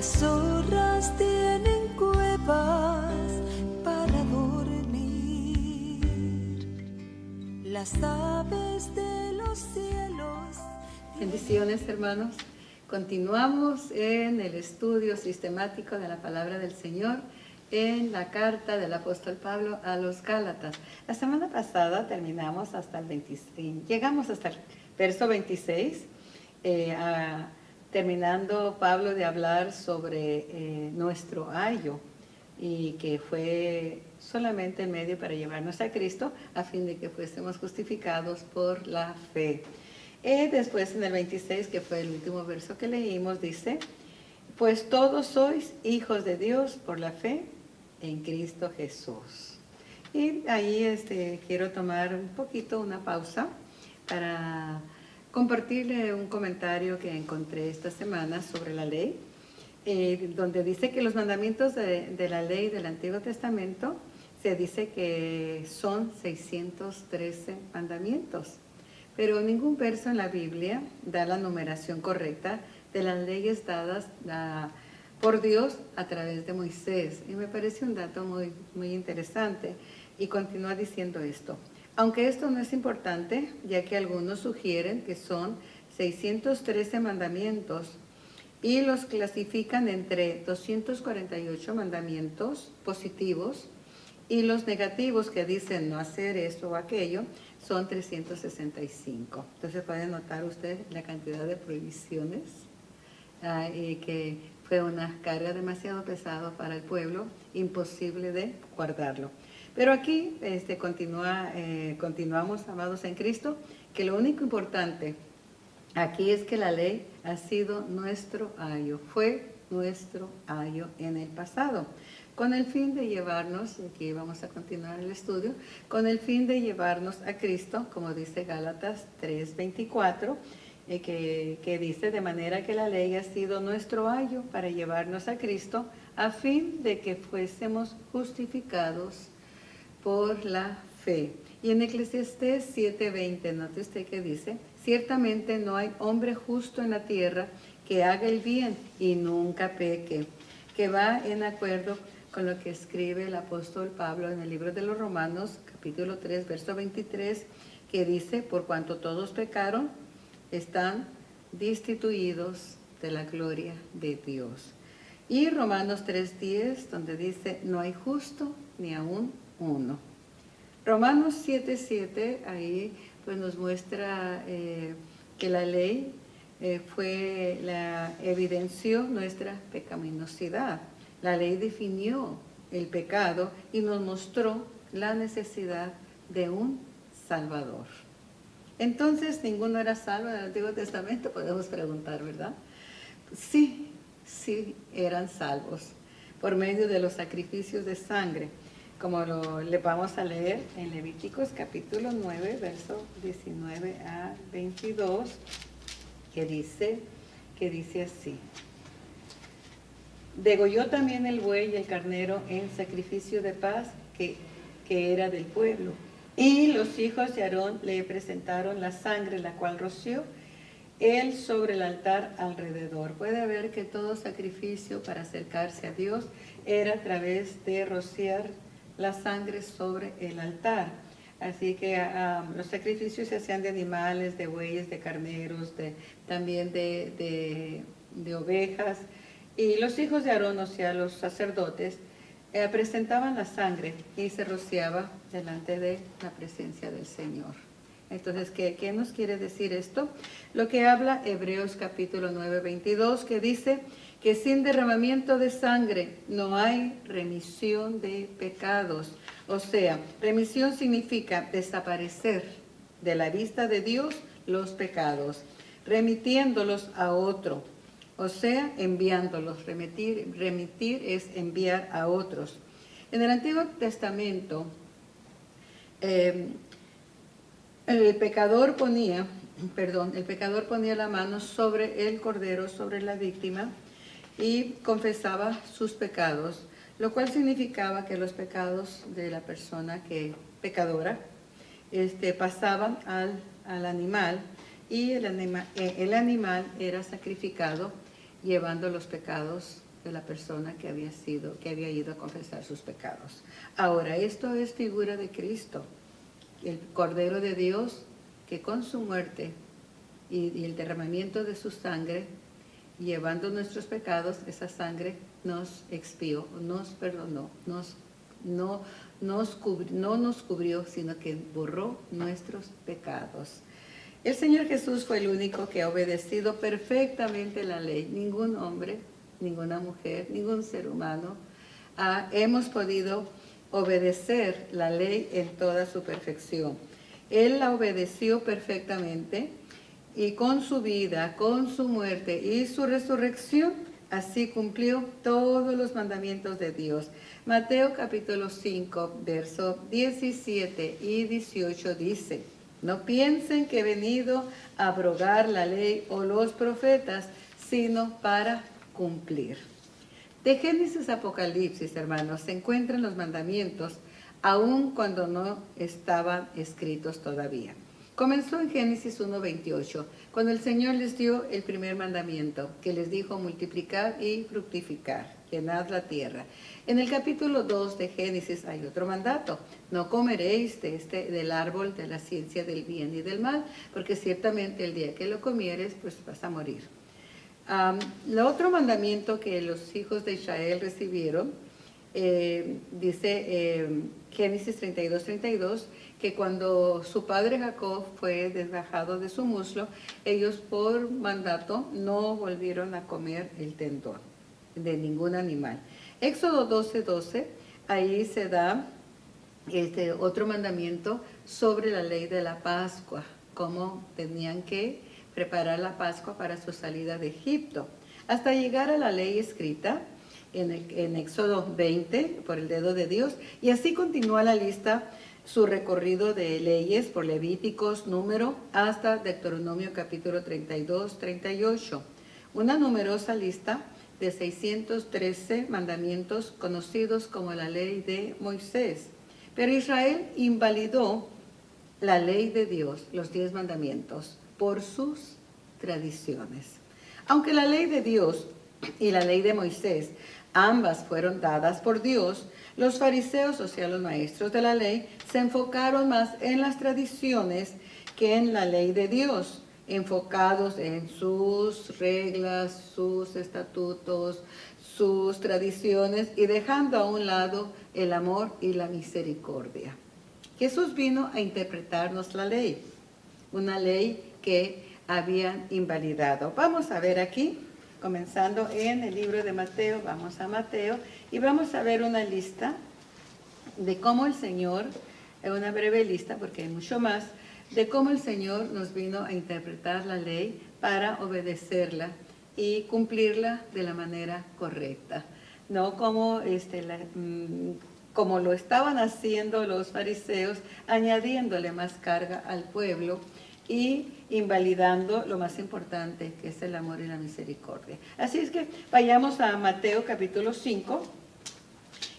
Las zorras tienen cuevas para dormir, las aves de los cielos. Bendiciones, hermanos. Continuamos en el estudio sistemático de la palabra del Señor en la carta del apóstol Pablo a los Gálatas. La semana pasada terminamos hasta el 26, llegamos hasta el verso 26, terminando Pablo de hablar sobre nuestro ayo, y que fue solamente el medio para llevarnos a Cristo a fin de que fuésemos justificados por la fe. Después en el 26, que fue el último verso que leímos, dice: pues todos sois hijos de Dios por la fe en Cristo Jesús. Y ahí quiero tomar un poquito una pausa para compartirle un comentario que encontré esta semana sobre la ley, donde dice que los mandamientos de la ley del Antiguo Testamento se dice que son 613 mandamientos, pero ningún verso en la Biblia da la numeración correcta de las leyes dadas por Dios a través de Moisés. Y me parece un dato muy, muy interesante. Y continúa diciendo esto: aunque esto no es importante, ya que algunos sugieren que son 613 mandamientos y los clasifican entre 248 mandamientos positivos y los negativos, que dicen no hacer esto o aquello, son 365. Entonces pueden notar usted la cantidad de prohibiciones, y que fue una carga demasiado pesada para el pueblo, imposible de guardarlo. Pero aquí continuamos, amados en Cristo, que lo único importante aquí es que la ley ha sido nuestro ayo, fue nuestro ayo en el pasado, con el fin de llevarnos, aquí vamos a continuar el estudio, con el fin de llevarnos a Cristo, como dice Gálatas 3:24, que dice: de manera que la ley ha sido nuestro ayo para llevarnos a Cristo, a fin de que fuésemos justificados por la fe. Y en Eclesiastés 7:20, note usted que dice: ciertamente no hay hombre justo en la tierra que haga el bien y nunca peque, que va en acuerdo con lo que escribe el apóstol Pablo en el libro de los Romanos, capítulo 3, verso 23, que dice: por cuanto todos pecaron, están destituidos de la gloria de Dios. Y Romanos 3:10, donde dice: no hay justo ni aún uno. Romanos 7:7, ahí pues nos muestra que la ley evidenció nuestra pecaminosidad. La ley definió el pecado y nos mostró la necesidad de un Salvador. Entonces, ¿ninguno era salvo en el Antiguo Testamento? Podemos preguntar, ¿verdad? Sí eran salvos por medio de los sacrificios de sangre, como le vamos a leer en Levíticos capítulo 9, verso 19 a 22, que dice así: degolló también el buey y el carnero en sacrificio de paz que era del pueblo. Y los hijos de Aarón le presentaron la sangre, la cual roció él sobre el altar alrededor. Puede ver que todo sacrificio para acercarse a Dios era a través de rociar la sangre sobre el altar. Así que los sacrificios se hacían de animales, de bueyes, de carneros, también de ovejas. Y los hijos de Aarón, o sea, los sacerdotes, presentaban la sangre y se rociaba delante de la presencia del Señor. Entonces, ¿qué nos quiere decir esto? Lo que habla Hebreos capítulo 9, 22, que dice que sin derramamiento de sangre no hay remisión de pecados. O sea, remisión significa desaparecer de la vista de Dios los pecados, remitiéndolos a otro. O sea, enviándolos. Remitir es enviar a otros. En el Antiguo Testamento, el pecador ponía la mano sobre el cordero, sobre la víctima, y confesaba sus pecados, lo cual significaba que los pecados de la persona pecadora pasaban al animal, y el animal era sacrificado llevando los pecados de la persona que había ido a confesar sus pecados. Ahora, esto es figura de Cristo, el Cordero de Dios, que con su muerte y el derramamiento de su sangre, llevando nuestros pecados, esa sangre nos expió, nos perdonó, no nos cubrió, sino que borró nuestros pecados. El Señor Jesús fue el único que ha obedecido perfectamente la ley. Ningún hombre, ninguna mujer, ningún ser humano hemos podido obedecer la ley en toda su perfección. Él la obedeció perfectamente y con su vida, con su muerte y su resurrección, así cumplió todos los mandamientos de Dios. Mateo capítulo 5, versos 17 y 18 dice: no piensen que he venido a abrogar la ley o los profetas, sino para cumplir. De Génesis a Apocalipsis, hermanos, se encuentran los mandamientos, aun cuando no estaban escritos todavía. Comenzó en Génesis 1:28, cuando el Señor les dio el primer mandamiento, que les dijo: multiplicad y fructificar, llenad la tierra. En el capítulo 2 de Génesis hay otro mandato: no comeréis del árbol de la ciencia del bien y del mal, porque ciertamente el día que lo comieres, pues vas a morir. El otro mandamiento que los hijos de Israel recibieron, dice Génesis 32:32, que cuando su padre Jacob fue desgajado de su muslo, ellos por mandato no volvieron a comer el tendón de ningún animal. Éxodo 12:12, ahí se da otro mandamiento sobre la ley de la Pascua, cómo tenían que preparar la Pascua para su salida de Egipto, hasta llegar a la ley escrita en Éxodo 20 por el dedo de Dios, y así continúa la lista, su recorrido de leyes por Levíticos, Número, hasta Deuteronomio capítulo 32-38, una numerosa lista de 613 mandamientos conocidos como la ley de Moisés. Pero Israel invalidó la ley de Dios, los 10 mandamientos, por sus tradiciones. Aunque la ley de Dios y la ley de Moisés, ambas fueron dadas por Dios, los fariseos, o sea, los maestros de la ley, se enfocaron más en las tradiciones que en la ley de Dios, enfocados en sus reglas, sus estatutos, sus tradiciones, y dejando a un lado el amor y la misericordia. Jesús vino a interpretarnos la ley, una ley que habían invalidado. Vamos a ver aquí, comenzando en el libro de Mateo, vamos a Mateo y vamos a ver una lista de cómo el Señor, una breve lista porque hay mucho más, de cómo el Señor nos vino a interpretar la ley para obedecerla y cumplirla de la manera correcta. No como, como lo estaban haciendo los fariseos, añadiéndole más carga al pueblo y invalidando lo más importante, que es el amor y la misericordia. Así es que vayamos a Mateo capítulo 5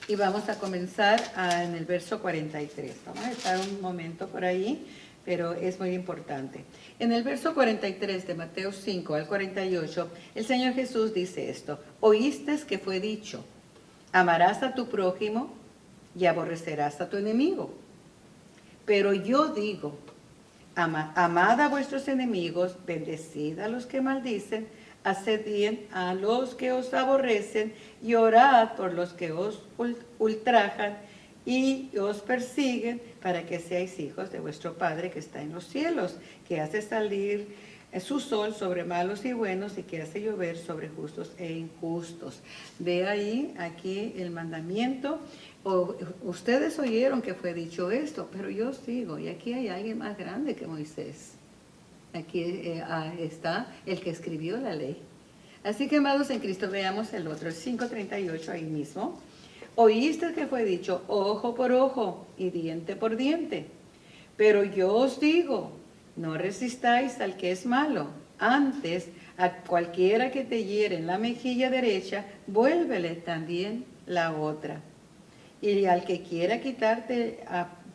y vamos a comenzar en el verso 43. Vamos a estar un momento por ahí, pero es muy importante. En el verso 43 de Mateo 5 al 48, el Señor Jesús dice esto: oíste que fue dicho, amarás a tu prójimo y aborrecerás a tu enemigo. Pero yo digo, amad a vuestros enemigos, bendecid a los que maldicen, haced bien a los que os aborrecen y orad por los que os ultrajan y os persiguen, para que seáis hijos de vuestro Padre que está en los cielos, que hace salir su sol sobre malos y buenos y que hace llover sobre justos e injustos. Ve ahí, aquí el mandamiento. Ustedes oyeron que fue dicho esto, pero yo sigo, y aquí hay alguien más grande que Moisés. Aquí está el que escribió la ley. Así que, amados en Cristo, veamos el otro, el 5:38 ahí mismo. Oíste que fue dicho, ojo por ojo y diente por diente. Pero yo os digo, no resistáis al que es malo. Antes, a cualquiera que te hiere en la mejilla derecha, vuélvele también la otra. Y al que quiera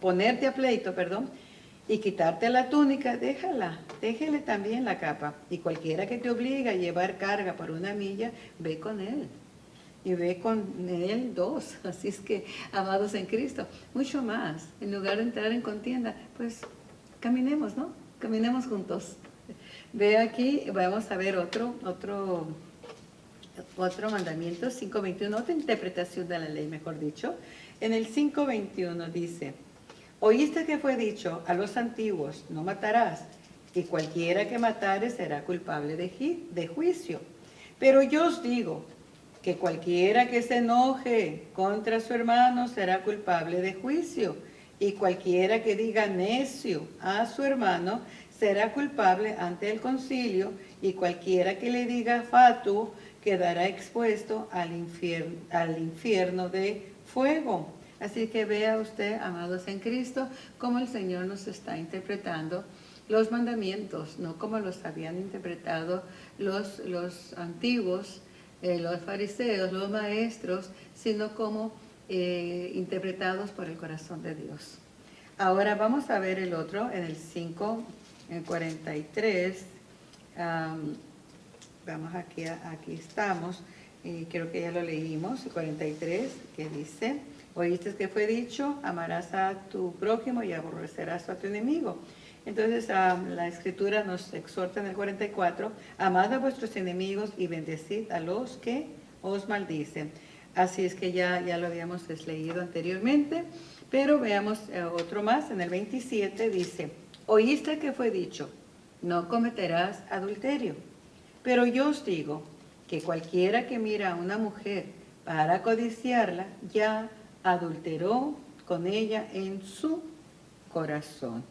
ponerte a pleito, y quitarte la túnica, déjale también la capa. Y cualquiera que te obligue a llevar carga por una milla, ve con él. y ve con él 2. Así es que, amados en Cristo, mucho más. En lugar de entrar en contienda, pues caminemos, ¿no? Caminemos juntos. Ve aquí, vamos a ver otro mandamiento, 5.21, otra interpretación de la ley, mejor dicho. En el 5.21 dice, oíste que fue dicho a los antiguos, no matarás, y cualquiera que matare será culpable de juicio. Pero yo os digo que cualquiera que se enoje contra su hermano será culpable de juicio, y cualquiera que diga necio a su hermano será culpable ante el concilio, y cualquiera que le diga fatuo quedará expuesto al infierno de fuego. Así que vea usted, amados en Cristo, cómo el Señor nos está interpretando los mandamientos, no como los habían interpretado los antiguos, los fariseos, los maestros, sino como interpretados por el corazón de Dios. Ahora vamos a ver el otro, en el 5, en 43. Vamos aquí estamos, y creo que ya lo leímos, el 43, que dice, oíste que fue dicho, amarás a tu prójimo y aborrecerás a tu enemigo. Entonces la Escritura nos exhorta en el 44, amad a vuestros enemigos y bendecid a los que os maldicen. Así es que ya lo habíamos leído anteriormente, pero veamos otro más, en el 27 dice, oíste que fue dicho, no cometerás adulterio. Pero yo os digo que cualquiera que mira a una mujer para codiciarla, ya adulteró con ella en su corazón.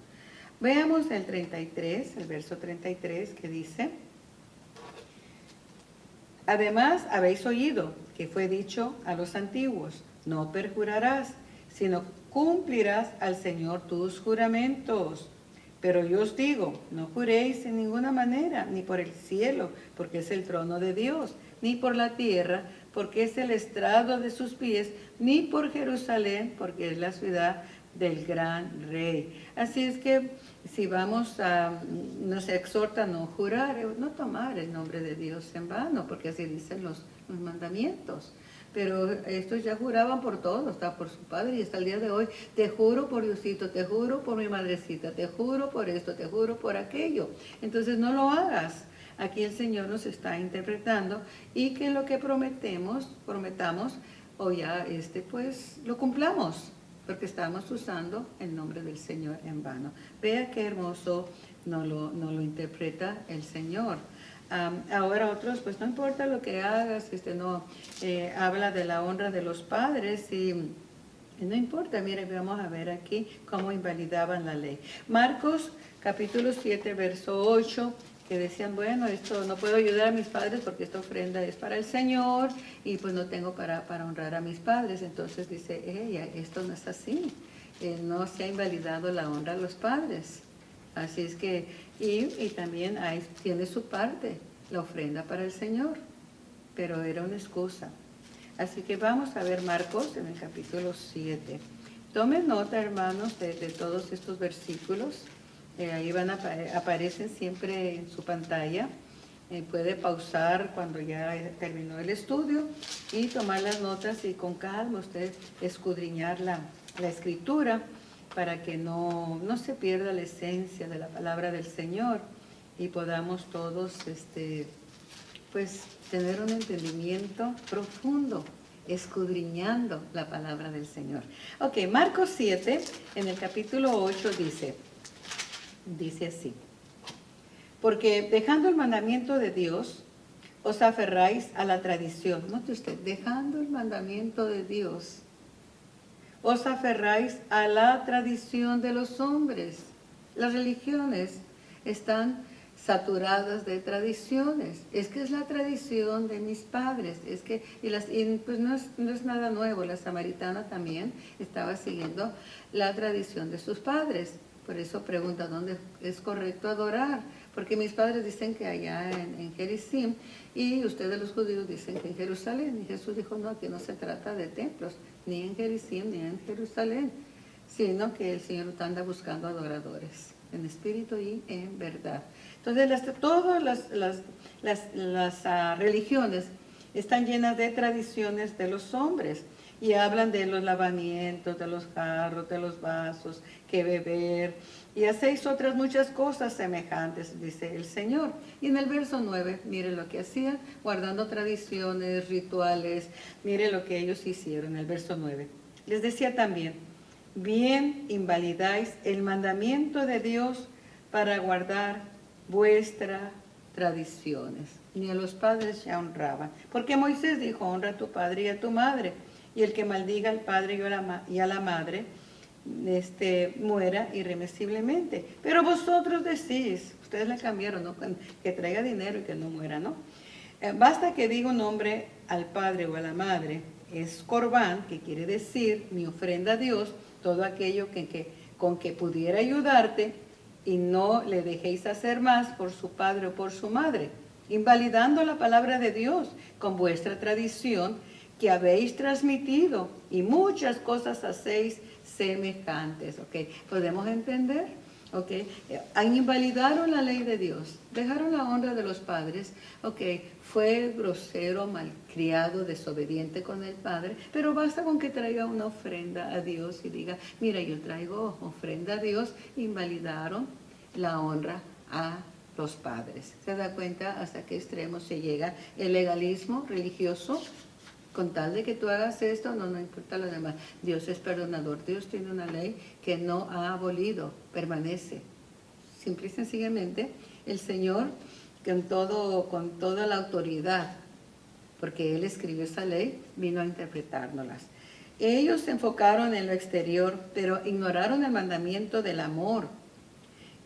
Veamos el 33, el verso 33, que dice, además habéis oído que fue dicho a los antiguos, no perjurarás, sino cumplirás al Señor tus juramentos. Pero yo os digo, no juréis en ninguna manera, ni por el cielo, porque es el trono de Dios, ni por la tierra, porque es el estrado de sus pies, ni por Jerusalén, porque es la ciudad del gran rey. Así es que si nos exhorta a no jurar, no tomar el nombre de Dios en vano, porque así dicen los mandamientos. Pero estos ya juraban por todo, hasta por su padre, y hasta el día de hoy, te juro por Diosito, te juro por mi madrecita, te juro por esto, te juro por aquello. Entonces no lo hagas. Aquí el Señor nos está interpretando, y que lo que prometamos, o ya pues lo cumplamos, porque estamos usando el nombre del Señor en vano. Vea qué hermoso nos lo interpreta el Señor. Ahora otros, pues no importa lo que hagas, habla de la honra de los padres y no importa. Mire, vamos a ver aquí cómo invalidaban la ley. Marcos capítulo 7, verso 8, que decían, bueno, esto no puedo ayudar a mis padres porque esta ofrenda es para el Señor y pues no tengo para honrar a mis padres. Entonces dice, esto no es así, no se ha invalidado la honra a los padres. Así es que, y también tiene su parte, la ofrenda para el Señor, pero era una excusa. Así que vamos a ver Marcos en el capítulo 7. Tomen nota, hermanos, de todos estos versículos. Ahí aparecen siempre en su pantalla. Puede pausar cuando ya terminó el estudio y tomar las notas y con calma usted escudriñar la Escritura, para que no se pierda la esencia de la palabra del Señor y podamos todos pues tener un entendimiento profundo, escudriñando la palabra del Señor. Ok, Marcos 7, en el capítulo 8 dice así, porque dejando el mandamiento de Dios, os aferráis a la tradición. Note usted, dejando el mandamiento de Dios, os aferráis a la tradición de los hombres. Las religiones están saturadas de tradiciones. Es que es la tradición de mis padres. Pues no es nada nuevo. La samaritana también estaba siguiendo la tradición de sus padres. Por eso pregunta, ¿dónde es correcto adorar? Porque mis padres dicen que allá en Gerizim, y ustedes los judíos dicen que en Jerusalén. Y Jesús dijo, no, aquí no se trata de templos, ni en Gerizim, ni en Jerusalén, sino que el Señor anda buscando adoradores, en espíritu y en verdad. Entonces, todas las religiones están llenas de tradiciones de los hombres y hablan de los lavamientos, de los jarros, de los vasos, que beber, y hacéis otras muchas cosas semejantes, dice el Señor. Y en el verso 9, mire lo que hacían, guardando tradiciones, rituales, mire lo que ellos hicieron en el verso 9. Les decía también, bien invalidáis el mandamiento de Dios para guardar vuestras tradiciones. Ni a los padres ya honraban, porque Moisés dijo, honra a tu padre y a tu madre, y el que maldiga al padre y a la madre, muera irremisiblemente. Pero vosotros decís, ustedes le cambiaron, ¿no? Que traiga dinero y que no muera, ¿no? Basta que diga un nombre al padre o a la madre, es corbán, que quiere decir mi ofrenda a Dios, todo aquello con que pudiera ayudarte, y no le dejéis hacer más por su padre o por su madre, invalidando la palabra de Dios con vuestra tradición que habéis transmitido, y muchas cosas hacéis semejantes. ¿Ok? ¿Podemos entender? ¿Ok? Invalidaron la ley de Dios, dejaron la honra de los padres. ¿Ok? Fue grosero, malcriado, desobediente con el padre, pero basta con que traiga una ofrenda a Dios y diga, mira, yo traigo ofrenda a Dios. Invalidaron la honra a los padres. ¿Se da cuenta hasta qué extremo se llega el legalismo religioso? Con tal de que tú hagas esto, no importa lo demás. Dios es perdonador. Dios tiene una ley que no ha abolido, permanece. Simple y sencillamente, el Señor, con toda la autoridad, porque Él escribió esa ley, vino a interpretárnoslas. Ellos se enfocaron en lo exterior, pero ignoraron el mandamiento del amor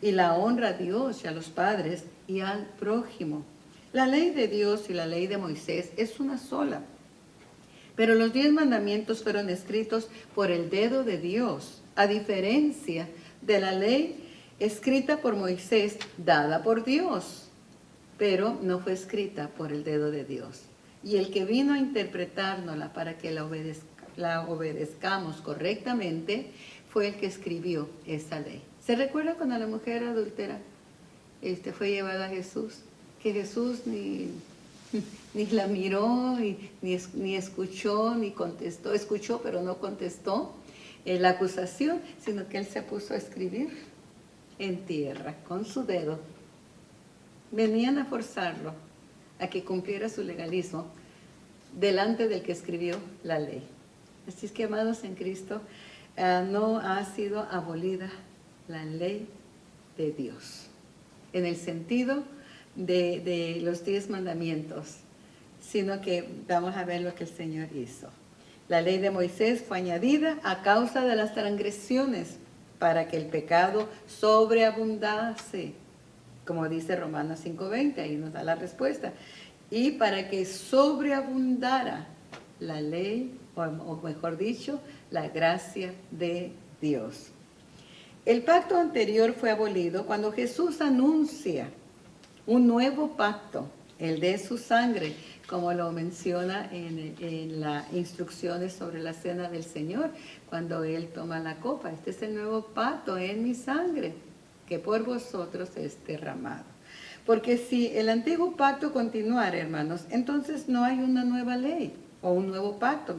y la honra a Dios y a los padres y al prójimo. La ley de Dios y la ley de Moisés es una sola. Pero los 10 mandamientos fueron escritos por el dedo de Dios, a diferencia de la ley escrita por Moisés, dada por Dios, pero no fue escrita por el dedo de Dios. Y el que vino a interpretárnosla para que la obedezcamos correctamente fue el que escribió esa ley. ¿Se recuerda cuando la mujer adúltera fue llevada a Jesús? Que Jesús ni la miró, ni escuchó, ni contestó. Escuchó, pero no contestó la acusación, sino que Él se puso a escribir en tierra con su dedo. Venían a forzarlo a que cumpliera su legalismo delante del que escribió la ley. Así es que, amados en Cristo, no ha sido abolida la ley de Dios en el sentido de los 10 mandamientos, sino que vamos a ver lo que el Señor hizo. La ley de Moisés fue añadida a causa de las transgresiones para que el pecado sobreabundase, como dice Romanos 5:20, ahí nos da la respuesta, y para que sobreabundara la ley, o mejor dicho, la gracia de Dios. El pacto anterior fue abolido cuando Jesús anuncia un nuevo pacto, el de su sangre, como lo menciona en las instrucciones sobre la cena del Señor, cuando Él toma la copa. Este es el nuevo pacto en mi sangre, que por vosotros es derramado. Porque si el antiguo pacto continuara, hermanos, entonces no hay una nueva ley o un nuevo pacto.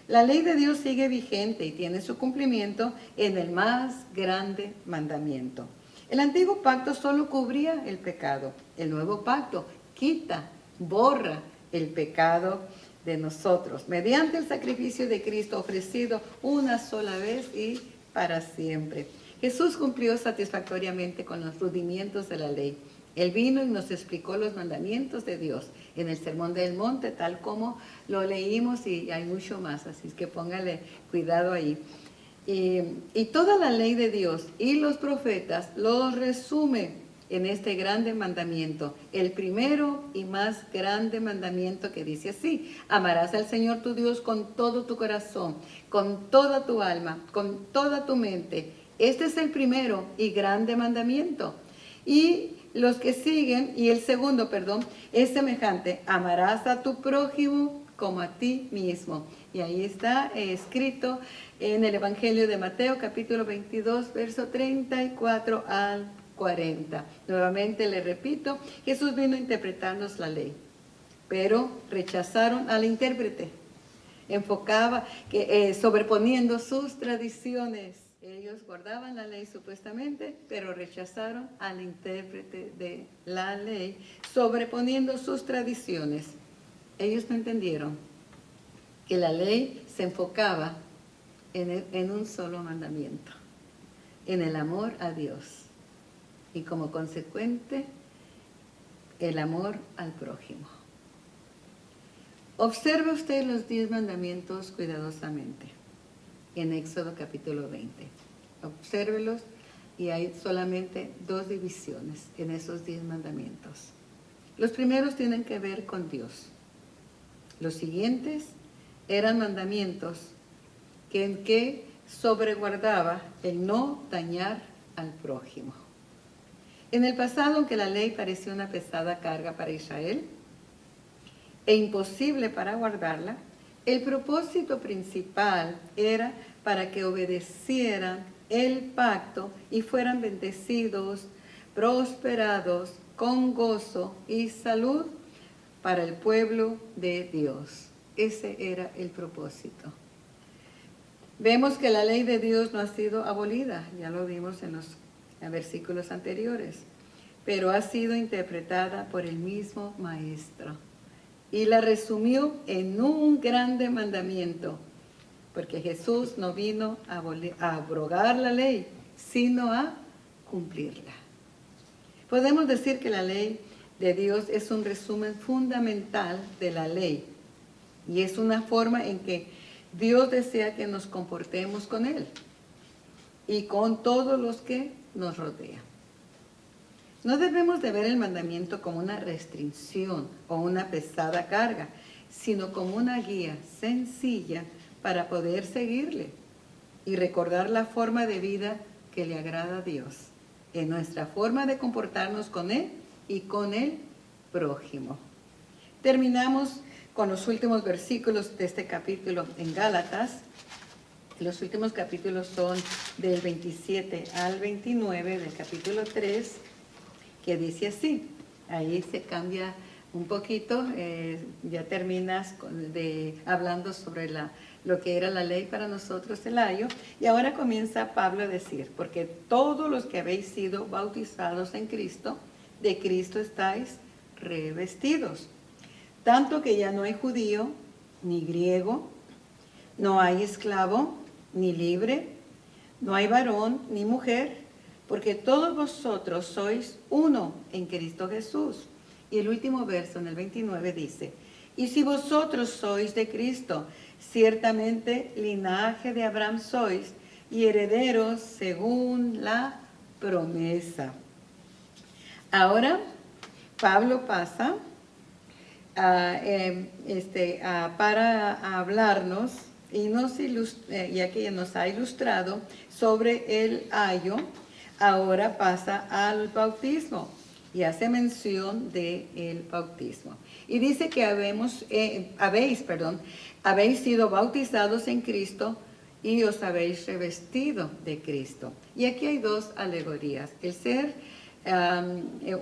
La ley de Dios sigue vigente y tiene su cumplimiento en el más grande mandamiento. El antiguo pacto solo cubría el pecado. El nuevo pacto quita, borra el pecado de nosotros mediante el sacrificio de Cristo ofrecido una sola vez y para siempre. Jesús cumplió satisfactoriamente con los rudimientos de la ley. Él vino y nos explicó los mandamientos de Dios en el Sermón del Monte, tal como lo leímos, y hay mucho más, así que póngale cuidado ahí. Y toda la ley de Dios y los profetas lo resume en este grande mandamiento, el primero y más grande mandamiento, que dice así: amarás al Señor tu Dios con todo tu corazón, con toda tu alma, con toda tu mente. Este es el primero y grande mandamiento. Y los que siguen, y el segundo, es semejante: amarás a tu prójimo como a ti mismo. Y ahí está escrito en el Evangelio de Mateo, capítulo 22, verso 34 al 40. Nuevamente le repito, Jesús vino a interpretarnos la ley. pero rechazaron al intérprete. Enfocaba sobreponiendo sus tradiciones. Ellos guardaban la ley supuestamente, pero rechazaron al intérprete de la ley, sobreponiendo sus tradiciones. Ellos no entendieron que la ley se enfocaba en un solo mandamiento, en el amor a Dios y como consecuente el amor al prójimo. Observe usted los 10 mandamientos cuidadosamente en Éxodo capítulo 20. Obsérvelos y hay solamente 2 divisiones en esos 10 mandamientos. Los primeros tienen que ver con Dios. Los siguientes eran mandamientos que sobreguardaba el no dañar al prójimo. En el pasado, aunque la ley parecía una pesada carga para Israel e imposible para guardarla, el propósito principal era para que obedecieran el pacto y fueran bendecidos, prosperados, con gozo y salud para el pueblo de Dios. Ese era el propósito. Vemos que la ley de Dios no ha sido abolida, ya lo vimos en los versículos anteriores, pero ha sido interpretada por el mismo Maestro y la resumió en un grande mandamiento, porque Jesús no vino a abrogar la ley, sino a cumplirla. Podemos decir que la ley de Dios es un resumen fundamental de la ley y es una forma en que Dios desea que nos comportemos con Él y con todos los que nos rodean. No debemos de ver el mandamiento como una restricción o una pesada carga, sino como una guía sencilla para poder seguirle y recordar la forma de vida que le agrada a Dios, en nuestra forma de comportarnos con Él y con el prójimo. Terminamos con los últimos versículos de este capítulo en Gálatas. Los últimos capítulos son del 27 al 29 del capítulo 3, que dice así. Ahí se cambia un poquito, ya terminas hablando sobre lo que era la ley para nosotros, el ayo, y ahora comienza Pablo a decir, porque todos los que habéis sido bautizados en Cristo, de Cristo estáis revestidos. Tanto que ya no hay judío, ni griego, no hay esclavo, ni libre, no hay varón, ni mujer, porque todos vosotros sois uno en Cristo Jesús. Y el último verso, en el 29, dice, y si vosotros sois de Cristo, ciertamente linaje de Abraham sois, y herederos según la promesa. Ahora, Pablo pasa para hablarnos, y ya que nos ha ilustrado sobre el ayo, ahora pasa al bautismo y hace mención del bautismo. Y dice que habéis sido bautizados en Cristo y os habéis revestido de Cristo. Y aquí hay 2 alegorías, el ser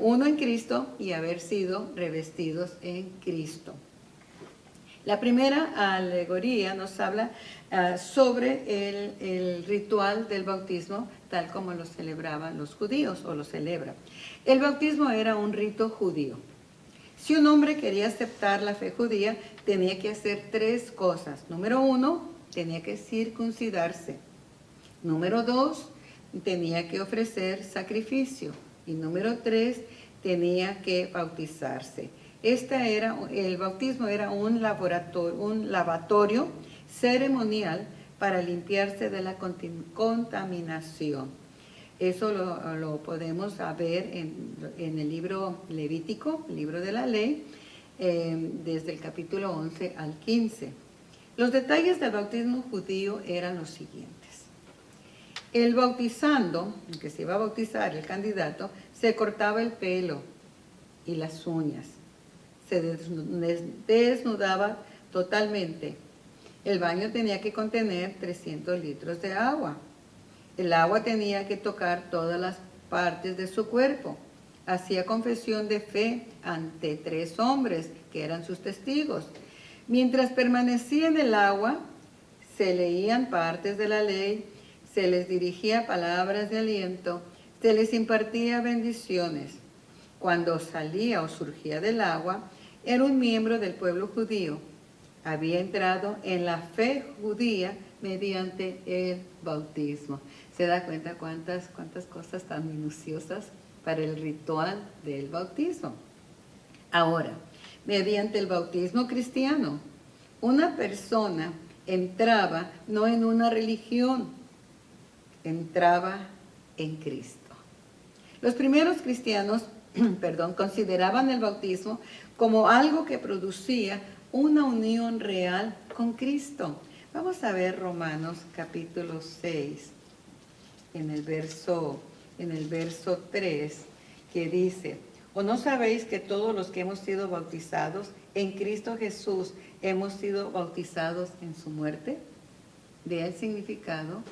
uno en Cristo y haber sido revestidos en Cristo. La primera alegoría nos habla sobre el ritual del bautismo, tal como lo celebraban los judíos o lo celebran. El bautismo era un rito judío. Si un hombre quería aceptar la fe judía, tenía que hacer 3 cosas. Número 1, tenía que circuncidarse. Número 2, tenía que ofrecer sacrificio. Y número 3, tenía que bautizarse. El bautismo era un lavatorio ceremonial para limpiarse de la contaminación. Eso lo podemos ver en el libro Levítico, el libro de la ley, desde el capítulo 11 al 15. Los detalles del bautismo judío eran los siguientes. El bautizando, el que se iba a bautizar, el candidato, se cortaba el pelo y las uñas. Se desnudaba totalmente. El baño tenía que contener 300 litros de agua. El agua tenía que tocar todas las partes de su cuerpo. Hacía confesión de fe ante 3 hombres que eran sus testigos. Mientras permanecía en el agua, se leían partes de la ley, se les dirigía palabras de aliento, se les impartía bendiciones. Cuando salía o surgía del agua, era un miembro del pueblo judío. Había entrado en la fe judía mediante el bautismo. ¿Se da cuenta cuántas cosas tan minuciosas para el ritual del bautismo? Ahora, mediante el bautismo cristiano, una persona entraba no en una religión, entraba en Cristo. Los primeros cristianos, consideraban el bautismo como algo que producía una unión real con Cristo. Vamos a ver Romanos capítulo 6, en el verso 3, que dice: ¿O no sabéis que todos los que hemos sido bautizados en Cristo Jesús hemos sido bautizados en su muerte? Vea el significado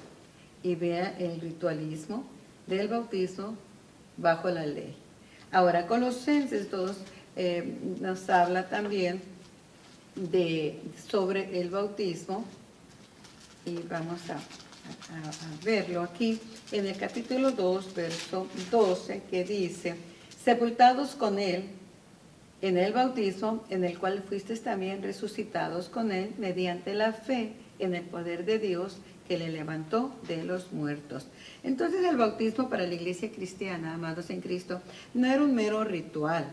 y vea el ritualismo del bautismo bajo la ley. Ahora, Colosenses 2 nos habla también sobre el bautismo, y vamos a verlo aquí en el capítulo 2, verso 12, que dice: sepultados con él en el bautismo, en el cual fuisteis también resucitados con él mediante la fe en el poder de Dios que le levantó de los muertos. Entonces el bautismo para la iglesia cristiana, amados en Cristo, no era un mero ritual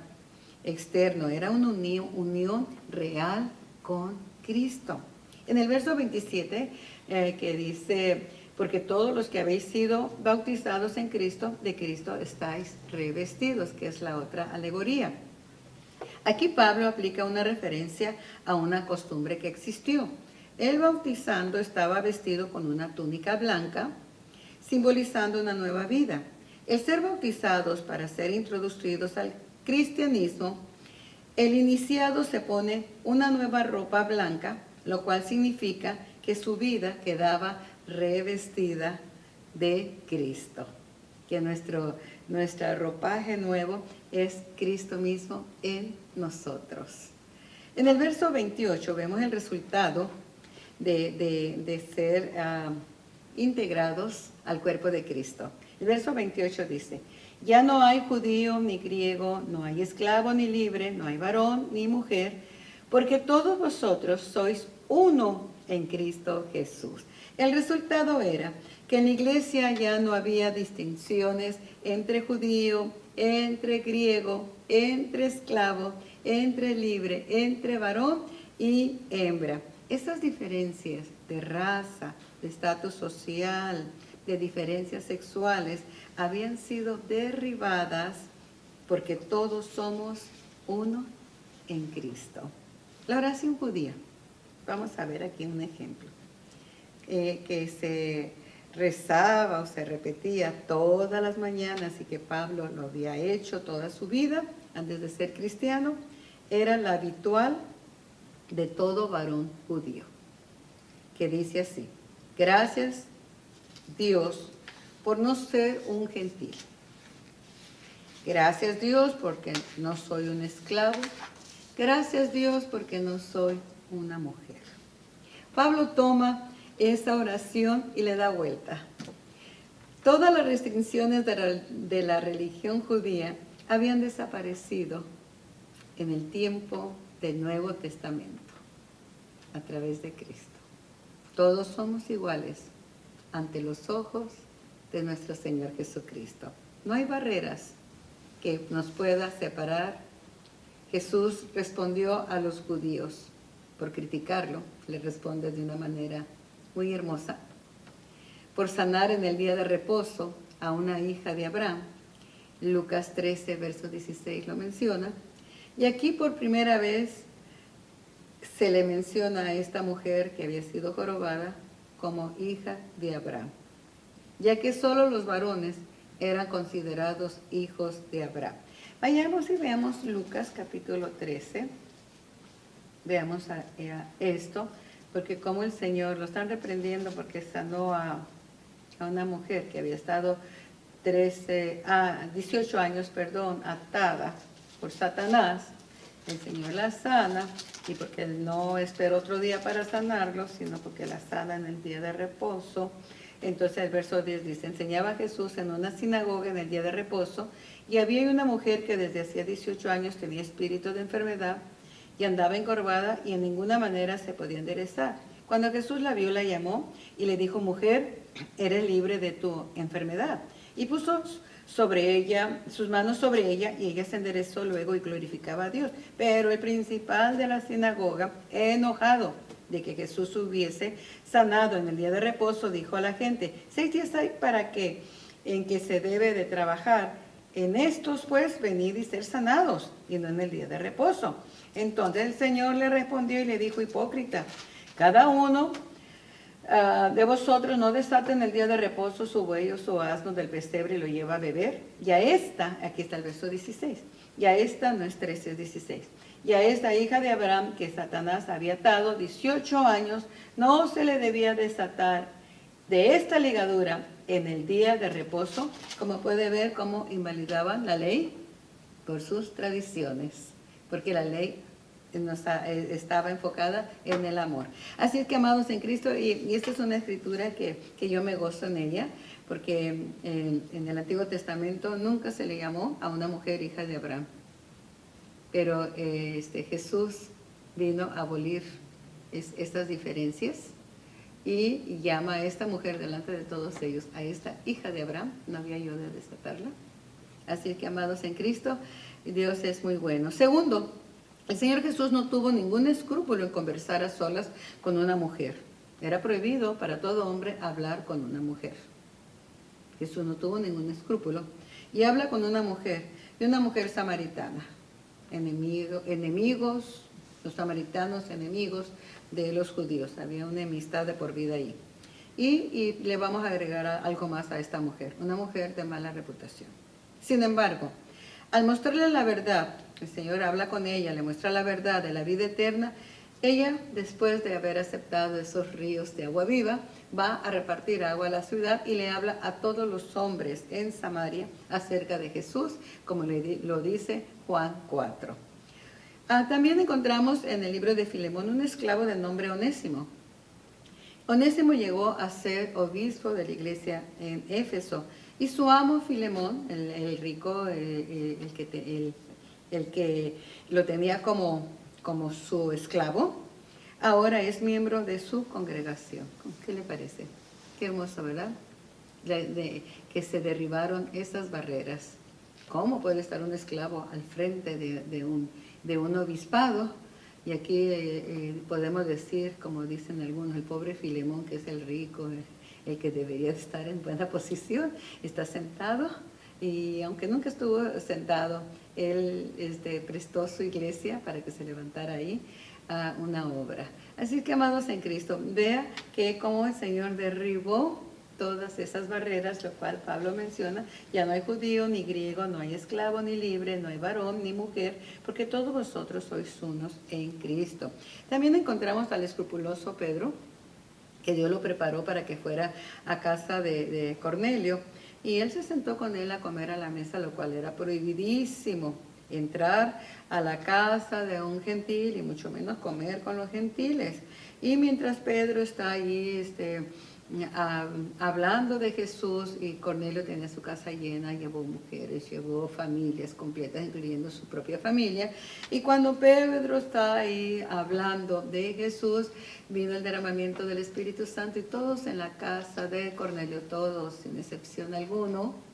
externo, era una unión real con Cristo. En el verso 27, que dice: porque todos los que habéis sido bautizados en Cristo, de Cristo estáis revestidos, que es la otra alegoría. Aquí Pablo aplica una referencia a una costumbre que existió. El bautizando estaba vestido con una túnica blanca, simbolizando una nueva vida. El ser bautizados para ser introducidos al cristianismo, el iniciado se pone una nueva ropa blanca, lo cual significa que su vida quedaba revestida de Cristo. Que nuestro ropaje nuevo es Cristo mismo en nosotros. En el verso 28 vemos el resultado de ser integrados al cuerpo de Cristo. El verso 28 dice: ya no hay judío ni griego, no hay esclavo ni libre, no hay varón ni mujer, porque todos vosotros sois uno en Cristo Jesús. El resultado era que en la iglesia ya no había distinciones entre judío, entre griego, entre esclavo, entre libre, entre varón y hembra. Esas diferencias de raza, de estatus social, de diferencias sexuales, habían sido derribadas porque todos somos uno en Cristo. La oración judía, vamos a ver aquí un ejemplo, que se rezaba o se repetía todas las mañanas y que Pablo lo había hecho toda su vida antes de ser cristiano, era la habitual de todo varón judío, que dice así: gracias Dios por no ser un gentil. Gracias Dios porque no soy un esclavo. Gracias Dios porque no soy una mujer. Pablo toma esa oración y le da vuelta. Todas las restricciones de la religión judía habían desaparecido en el tiempo del Nuevo Testamento a través de Cristo. Todos somos iguales ante los ojos de nuestro Señor Jesucristo. No hay barreras que nos pueda separar. Jesús respondió a los judíos por criticarlo, le responde de una manera muy hermosa, por sanar en el día de reposo a una hija de Abraham. Lucas 13, verso 16 lo menciona. Y aquí por primera vez se le menciona a esta mujer que había sido jorobada como hija de Abraham, ya que solo los varones eran considerados hijos de Abraham. Vayamos y veamos Lucas capítulo 13. Veamos esto, porque como el Señor lo están reprendiendo porque sanó a una mujer que había estado 18 años, atada por Satanás, el Señor la sana, y porque Él no espera otro día para sanarlo, sino porque la sana en el día de reposo. Entonces el verso 10 dice, enseñaba Jesús en una sinagoga en el día de reposo, y había una mujer que desde hacía 18 años tenía espíritu de enfermedad, y andaba encorvada, y en ninguna manera se podía enderezar. Cuando Jesús la vio, la llamó, y le dijo, mujer, eres libre de tu enfermedad. Y puso sobre ella, sus manos sobre ella, y ella se enderezó luego y glorificaba a Dios. Pero el principal de la sinagoga, enojado de que Jesús hubiese sanado en el día de reposo, dijo a la gente, 6 días hay para que, en que se debe de trabajar. En estos pues venid y ser sanados, y no en el día de reposo. Entonces el Señor le respondió y le dijo, hipócrita, cada uno de vosotros no desaten el día de reposo su buey o su asno del pesebre y lo lleva a beber. Y a esta, aquí está el verso 16, y a esta no es 13, es 16. Y a esta hija de Abraham que Satanás había atado 18 años, no se le debía desatar de esta ligadura en el día de reposo. Como puede ver, cómo invalidaban la ley por sus tradiciones, porque la ley estaba enfocada en el amor. Así es que, amados en Cristo, y esta es una escritura que yo me gozo en ella, porque en el Antiguo Testamento nunca se le llamó a una mujer hija de Abraham, pero Jesús vino a abolir estas diferencias y llama a esta mujer delante de todos ellos, a esta hija de Abraham, no había yo de desatarla. Así es que, amados en Cristo, Dios es muy bueno. Segundo, el Señor Jesús no tuvo ningún escrúpulo en conversar a solas con una mujer. Era prohibido para todo hombre hablar con una mujer. Jesús no tuvo ningún escrúpulo. Y habla con una mujer, y una mujer samaritana. Enemigos, los samaritanos enemigos de los judíos. Había una enemistad de por vida ahí. Y le vamos a agregar algo más a esta mujer, una mujer de mala reputación. Sin embargo, al mostrarle la verdad, el Señor habla con ella, le muestra la verdad de la vida eterna. Ella, después de haber aceptado esos ríos de agua viva, va a repartir agua a la ciudad y le habla a todos los hombres en Samaria acerca de Jesús, como lo dice Juan 4. También encontramos en el libro de Filemón un esclavo de nombre Onésimo. Onésimo llegó a ser obispo de la iglesia en Éfeso, y su amo Filemón, el rico, el que lo tenía como su esclavo, ahora es miembro de su congregación. ¿Qué le parece? Qué hermoso, ¿verdad? Que se derribaron esas barreras. ¿Cómo puede estar un esclavo al frente de un obispado? Y aquí podemos decir, como dicen algunos, el pobre Filemón, que es el rico, el que debería estar en buena posición, está sentado, y aunque nunca estuvo sentado, él prestó su iglesia para que se levantara ahí a una obra. Así que, amados en Cristo, vea que como el Señor derribó todas esas barreras, lo cual Pablo menciona, ya no hay judío ni griego, no hay esclavo ni libre, no hay varón ni mujer, porque todos vosotros sois unos en Cristo. También encontramos al escrupuloso Pedro, que Dios lo preparó para que fuera a casa de Cornelio, y él se sentó con él a comer a la mesa, lo cual era prohibidísimo, entrar a la casa de un gentil y mucho menos comer con los gentiles. Y mientras Pedro está allí hablando de Jesús, y Cornelio tenía su casa llena, llevó mujeres, llevó familias completas, incluyendo su propia familia, y cuando Pedro está ahí hablando de Jesús, vino el derramamiento del Espíritu Santo, y todos en la casa de Cornelio, todos sin excepción alguno,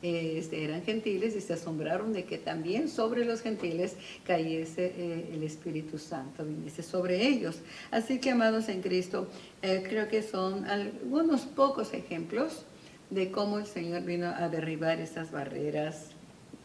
eran gentiles, y se asombraron de que también sobre los gentiles cayese el Espíritu Santo, viniese sobre ellos. Así que, amados en Cristo, creo que son algunos pocos ejemplos de cómo el Señor vino a derribar esas barreras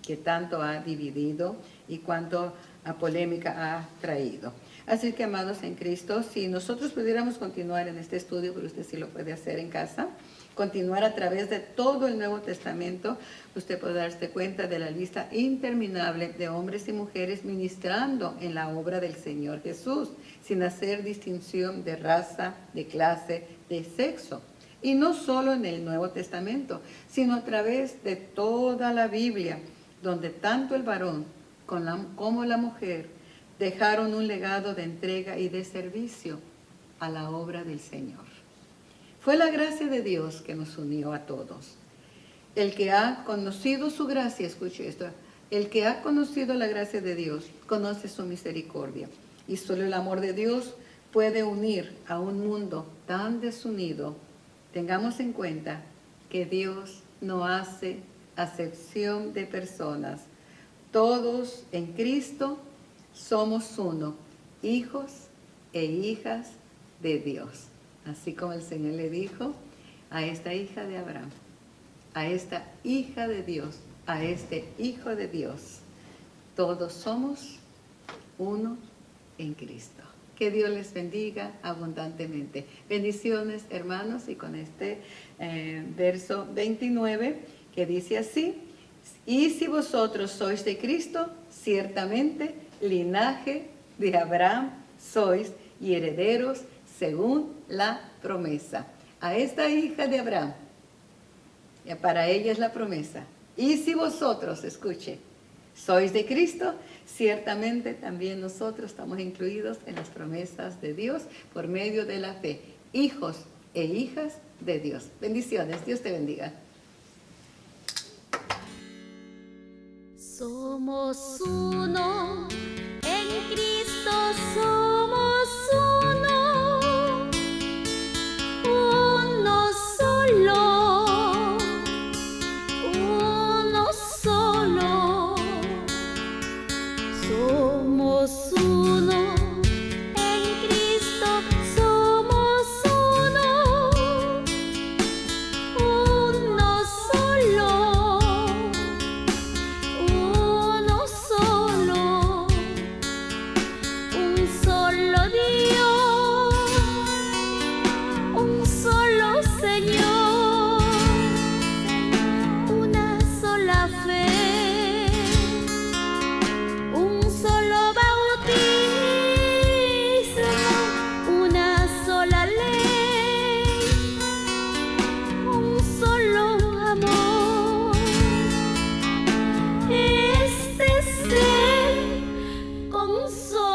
que tanto ha dividido y cuánto polémica ha traído. Así que, amados en Cristo, si nosotros pudiéramos continuar en este estudio, pero usted sí lo puede hacer en casa, continuar a través de todo el Nuevo Testamento, usted puede darse cuenta de la lista interminable de hombres y mujeres ministrando en la obra del Señor Jesús, sin hacer distinción de raza, de clase, de sexo. Y no solo en el Nuevo Testamento, sino a través de toda la Biblia, donde tanto el varón como la mujer dejaron un legado de entrega y de servicio a la obra del Señor. Fue la gracia de Dios que nos unió a todos. El que ha conocido su gracia, escuche esto, el que ha conocido la gracia de Dios, conoce su misericordia. Y solo el amor de Dios puede unir a un mundo tan desunido. Tengamos en cuenta que Dios no hace acepción de personas. Todos en Cristo somos uno, hijos e hijas de Dios. Así como el Señor le dijo a esta hija de Abraham, a esta hija de Dios, a este hijo de Dios. Todos somos uno en Cristo. Que Dios les bendiga abundantemente. Bendiciones, hermanos, y con este verso 29 que dice así: y si vosotros sois de Cristo, ciertamente linaje de Abraham sois y herederos según la promesa. A esta hija de Abraham, para ella es la promesa. Y si vosotros, escuche, sois de Cristo, ciertamente también nosotros estamos incluidos en las promesas de Dios por medio de la fe, hijos e hijas de Dios. Bendiciones, Dios te bendiga. Somos uno, en Cristo somos uno, uno solo, uno solo. Somos uno, en Cristo somos uno, uno solo. Uno solo, un solo Dios, un solo Señor, una sola fe, un solo bautismo, una sola ley, un solo amor. Este es el Consolador.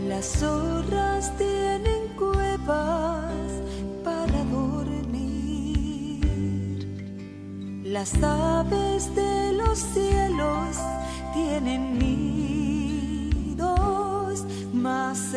Las zorras tienen cuevas para dormir. Las aves de los cielos tienen nidos, mas